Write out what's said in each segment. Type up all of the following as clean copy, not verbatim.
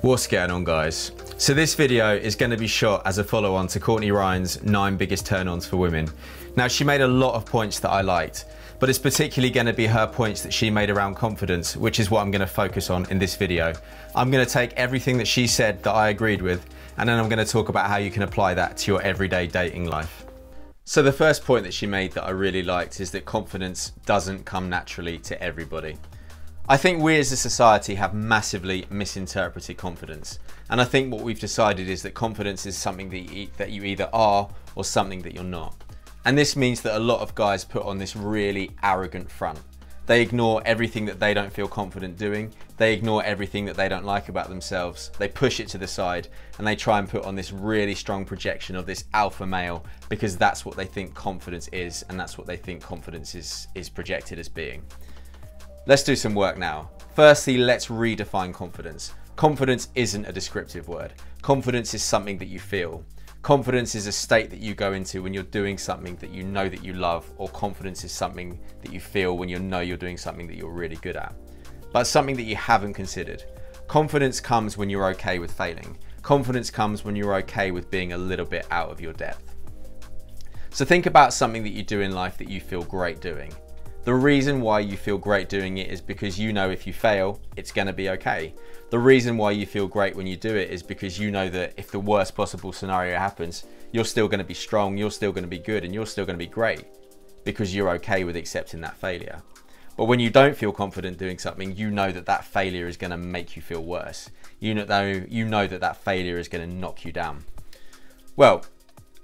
What's going on, guys? So this video is going to be shot as a follow-on to Courtney Ryan's 9 biggest turn-ons for women. Now, she made a lot of points that I liked, but it's particularly going to be her points that she made around confidence, which is what I'm going to focus on in this video. I'm going to take everything that she said that I agreed with, and then I'm going to talk about how you can apply that to your everyday dating life. So the first point that she made that I really liked is that confidence doesn't come naturally to everybody. I think we as a society have massively misinterpreted confidence, and I think what we've decided is that confidence is something that you either are or something that you're not. And this means that a lot of guys put on this really arrogant front. They ignore everything that they don't feel confident doing, they ignore everything that they don't like about themselves, they push it to the side, and they try and put on this really strong projection of this alpha male because that's what they think confidence is, and that's what they think confidence is projected as being. Let's do some work now. Firstly, let's redefine confidence. Confidence isn't a descriptive word. Confidence is something that you feel. Confidence is a state that you go into when you're doing something that you know that you love, or confidence is something that you feel when you know you're doing something that you're really good at. But something that you haven't considered. Confidence comes when you're okay with failing. Confidence comes when you're okay with being a little bit out of your depth. So think about something that you do in life that you feel great doing. The reason why you feel great doing it is because you know if you fail, it's going to be okay. The reason why you feel great when you do it is because you know that if the worst possible scenario happens, you're still going to be strong, you're still going to be good, and you're still going to be great because you're okay with accepting that failure. But when you don't feel confident doing something, you know that that failure is going to make you feel worse. You know that that failure is going to knock you down. Well,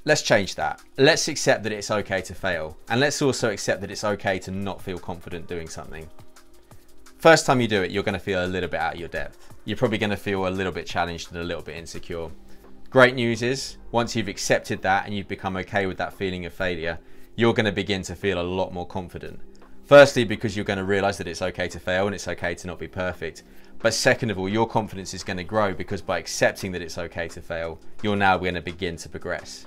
let's change that. Let's accept that it's okay to fail. And let's also accept that it's okay to not feel confident doing something. First time you do it, you're going to feel a little bit out of your depth. You're probably going to feel a little bit challenged and a little bit insecure. Great news is, once you've accepted that and you've become okay with that feeling of failure, you're going to begin to feel a lot more confident. Firstly, because you're going to realize that it's okay to fail and it's okay to not be perfect. But second of all, your confidence is going to grow because by accepting that it's okay to fail, you're now going to begin to progress.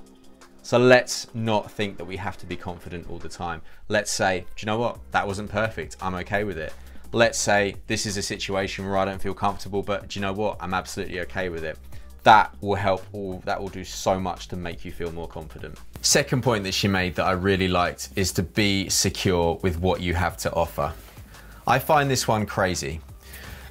So let's not think that we have to be confident all the time. Let's say, do you know what? That wasn't perfect. I'm okay with it. Let's say this is a situation where I don't feel comfortable, but do you know what? I'm absolutely okay with it. That will help, that will do so much to make you feel more confident. Second point that she made that I really liked is to be secure with what you have to offer. I find this one crazy.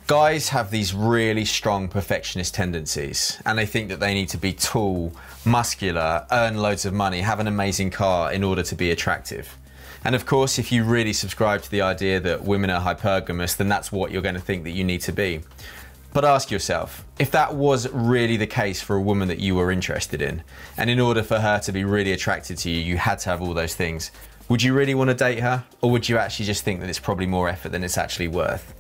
Guys have these really strong perfectionist tendencies, and they think that they need to be tall, muscular, earn loads of money, have an amazing car in order to be attractive. And of course, if you really subscribe to the idea that women are hypergamous, then that's what you're going to think that you need to be. But ask yourself, if that was really the case for a woman that you were interested in, and in order for her to be really attracted to you, you had to have all those things, would you really want to date her? Or would you actually just think that it's probably more effort than it's actually worth?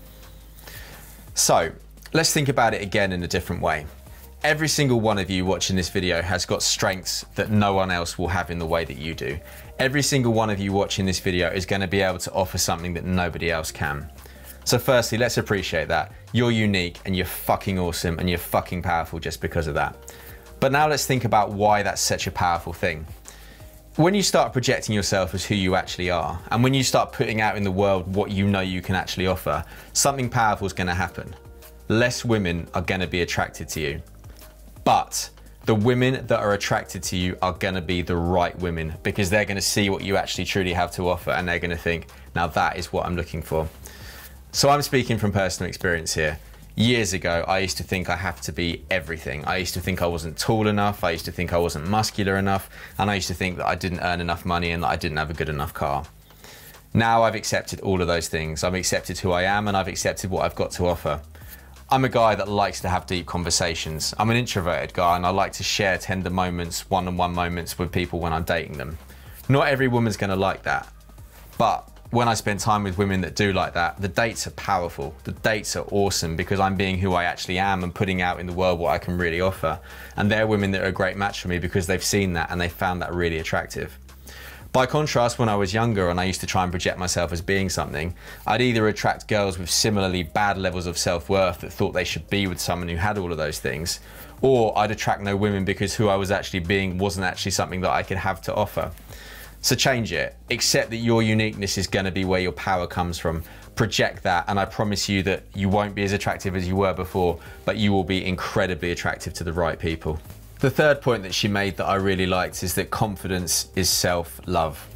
So let's think about it again in a different way. Every single one of you watching this video has got strengths that no one else will have in the way that you do. Every single one of you watching this video is going to be able to offer something that nobody else can. So firstly, let's appreciate that. You're unique and you're fucking awesome and you're fucking powerful just because of that. But now let's think about why that's such a powerful thing. When you start projecting yourself as who you actually are, and when you start putting out in the world what you know you can actually offer, something powerful is going to happen. Less women are going to be attracted to you. But the women that are attracted to you are going to be the right women because they're going to see what you actually truly have to offer and they're going to think, now that is what I'm looking for. So I'm speaking from personal experience here. Years ago, I used to think I have to be everything. I used to think I wasn't tall enough, I used to think I wasn't muscular enough, and I used to think that I didn't earn enough money and that I didn't have a good enough car. Now I've accepted all of those things. I've accepted who I am and I've accepted what I've got to offer. I'm a guy that likes to have deep conversations. I'm an introverted guy and I like to share tender moments, one-on-one moments with people when I'm dating them. Not every woman's gonna like that, but when I spend time with women that do like that, the dates are powerful. The dates are awesome because I'm being who I actually am and putting out in the world what I can really offer. And they're women that are a great match for me because they've seen that and they found that really attractive. By contrast, when I was younger and I used to try and project myself as being something, I'd either attract girls with similarly bad levels of self-worth that thought they should be with someone who had all of those things, or I'd attract no women because who I was actually being wasn't actually something that I could have to offer. So change it. Accept that your uniqueness is going to be where your power comes from. project that, and I promise you that you won't be as attractive as you were before, but you will be incredibly attractive to the right people. The third point that she made that I really liked is that confidence is self-love.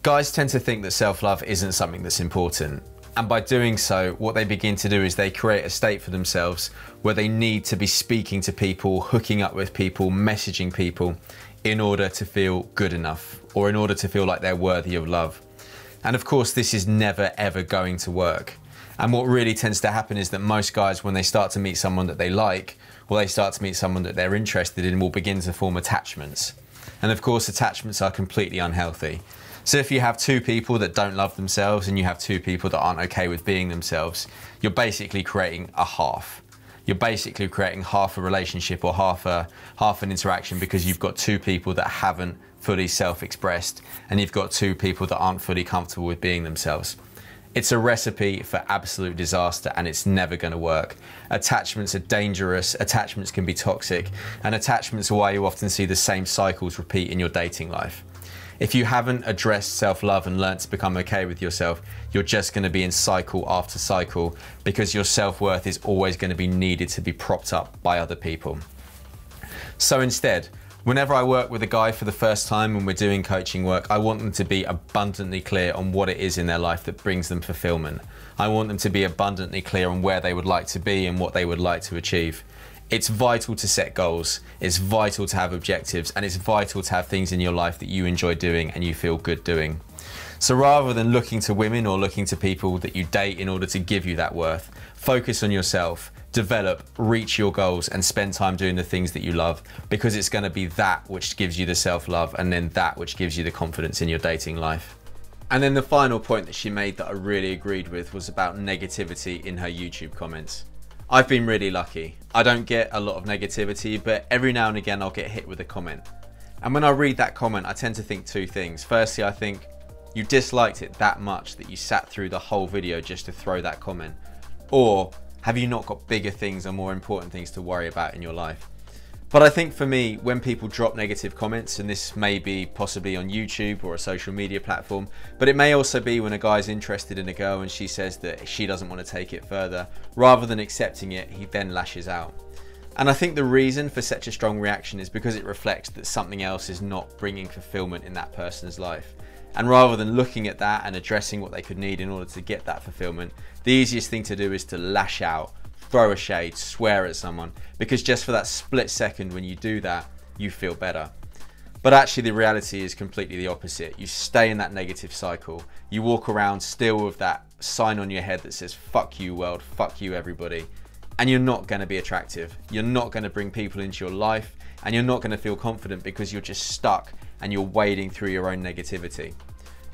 Guys tend to think that self-love isn't something that's important. And by doing so, what they begin to do is they create a state for themselves where they need to be speaking to people, hooking up with people, messaging people in order to feel good enough, or in order to feel like they're worthy of love. And of course, this is never ever going to work. And what really tends to happen is that most guys, when they start to meet someone that they like, or they start to meet someone that they're interested in, will begin to form attachments. And of course, attachments are completely unhealthy. So if you have two people that don't love themselves and you have two people that aren't okay with being themselves, you're basically creating a half. You're basically creating half a relationship or half an interaction, because you've got two people that haven't fully self-expressed and you've got two people that aren't fully comfortable with being themselves. It's a recipe for absolute disaster, and it's never going to work. Attachments are dangerous, attachments can be toxic, and attachments are why you often see the same cycles repeat in your dating life. If you haven't addressed self-love and learnt to become okay with yourself, you're just going to be in cycle after cycle, because your self-worth is always going to be needed to be propped up by other people. So instead, whenever I work with a guy for the first time when we're doing coaching work, I want them to be abundantly clear on what it is in their life that brings them fulfillment. I want them to be abundantly clear on where they would like to be and what they would like to achieve. It's vital to set goals, it's vital to have objectives, and it's vital to have things in your life that you enjoy doing and you feel good doing. So rather than looking to women or looking to people that you date in order to give you that worth, focus on yourself, develop, reach your goals, and spend time doing the things that you love, because it's going to be that which gives you the self-love, and then that which gives you the confidence in your dating life. And then the final point that she made that I really agreed with was about negativity in her YouTube comments. I've been really lucky. I don't get a lot of negativity, but every now and again I'll get hit with a comment. And when I read that comment, I tend to think two things. Firstly, I think you disliked it that much that you sat through the whole video just to throw that comment. Or have you not got bigger things or more important things to worry about in your life? But I think for me, when people drop negative comments, and this may be possibly on YouTube or a social media platform, but it may also be when a guy's interested in a girl and she says that she doesn't want to take it further, rather than accepting it, he then lashes out. And I think the reason for such a strong reaction is because it reflects that something else is not bringing fulfillment in that person's life. And rather than looking at that and addressing what they could need in order to get that fulfillment, the easiest thing to do is to lash out, throw a shade, swear at someone, because just for that split second when you do that, you feel better. But actually the reality is completely the opposite. You stay in that negative cycle. You walk around still with that sign on your head that says, fuck you world, fuck you everybody. And you're not going to be attractive. You're not going to bring people into your life, and you're not going to feel confident because you're just stuck and you're wading through your own negativity.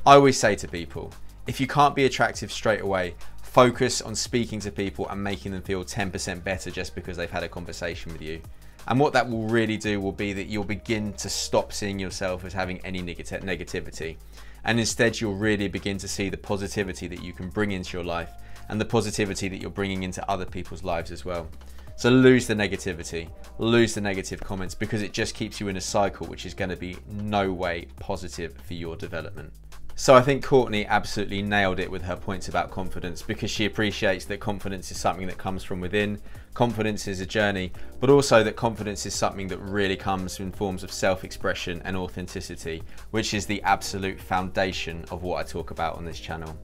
I always say to people, if you can't be attractive straight away, focus on speaking to people and making them feel 10% better just because they've had a conversation with you. And what that will really do will be that you'll begin to stop seeing yourself as having any negativity. And instead you'll really begin to see the positivity that you can bring into your life, and the positivity that you're bringing into other people's lives as well. So lose the negativity, lose the negative comments, because it just keeps you in a cycle which is going to be no way positive for your development. So I think Courtney absolutely nailed it with her points about confidence, because she appreciates that confidence is something that comes from within, confidence is a journey, but also that confidence is something that really comes in forms of self-expression and authenticity, which is the absolute foundation of what I talk about on this channel.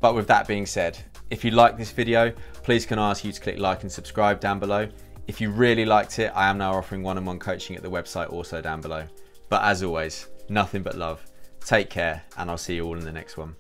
But with that being said, if you like this video, please can I ask you to click like and subscribe down below. If you really liked it, I am now offering one-on-one coaching at the website also down below. But as always, nothing but love. Take care, and I'll see you all in the next one.